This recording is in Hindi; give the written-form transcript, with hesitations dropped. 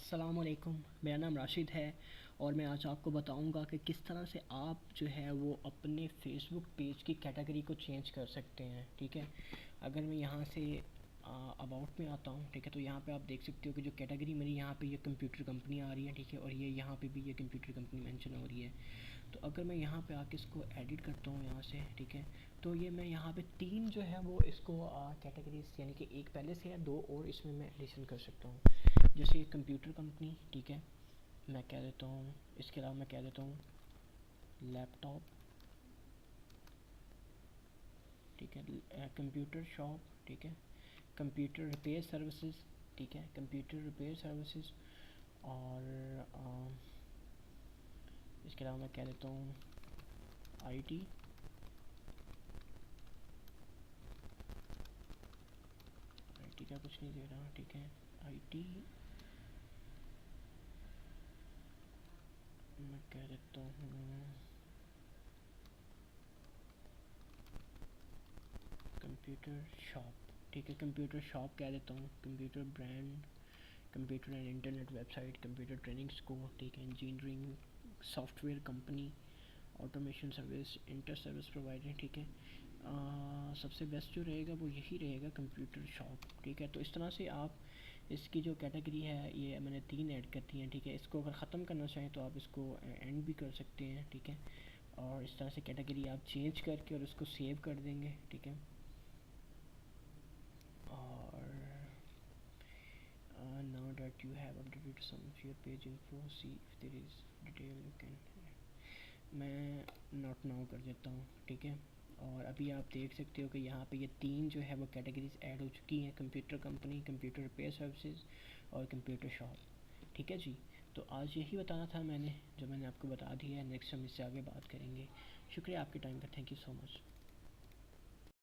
अस्सलामुअलैकुम। मेरा नाम राशिद है और मैं आज आपको बताऊंगा कि किस तरह से आप जो है वो अपने फेसबुक पेज की कैटेगरी को चेंज कर सकते हैं। ठीक है, अगर मैं यहाँ से अबाउट में आता हूँ, ठीक है, तो यहाँ पे आप देख सकते हो कि जो कैटेगरी मेरी यहाँ पे ये कंप्यूटर कंपनी आ रही है, ठीक है, और ये यहाँ पे भी ये कंप्यूटर कंपनी मेंशन हो रही है। तो अगर मैं यहाँ पे आके इसको एडिट करता हूँ यहाँ से, ठीक है, तो ये मैं यहाँ पे तीन जो है वो इसको कैटेगरीज, यानी कि एक पहले से है, दो और इसमें मैं एडिशन कर सकता हूँ। जैसे कंप्यूटर कंपनी, ठीक है, मैं कह देता हूँ, इसके अलावा मैं कह देता हूँ लैपटॉप, ठीक है, कंप्यूटर शॉप, ठीक है, कंप्यूटर रिपेयर सर्विसेज, ठीक है, कंप्यूटर रिपेयर सर्विसेज, और इसके अलावा मैं कह देता हूँ आईटी, आईटी का कुछ नहीं दे रहा, ठीक है, आईटी, मैं कह देता हूँ कंप्यूटर शॉप, ठीक है, कंप्यूटर शॉप कह देता हूँ, computer brand, computer and internet website, computer training school, ठीक है, engineering software company, automation service, inter service provider, ठीक है। सबसे बेस्ट जो रहेगा वो यही रहेगा, कंप्यूटर शॉप, ठीक है। तो इस तरह से आप इसकी जो कैटेगरी है, ये मैंने तीन ऐड कर दी हैं, ठीक है। इसको अगर ख़त्म करना चाहें तो आप इसको एंड भी कर सकते हैं, ठीक है। और इस तरह से कैटेगरी आप चेंज करके और उसको सेव कर देंगे, ठीक है। और now that you have updated some of your page info, see if there is detail you can, मैं नॉट नाउ कर देता हूँ, ठीक है। और अभी आप देख सकते हो कि यहाँ पे ये तीन जो है वो कैटेगरीज ऐड हो चुकी हैं, computer company, computer repair services और कंप्यूटर शॉप, ठीक है जी। तो आज यही बताना था मैंने, जो मैंने आपको बता दिया है। नेक्स्ट हम इससे आगे बात करेंगे। शुक्रिया आपके टाइम का, थैंक यू सो मच।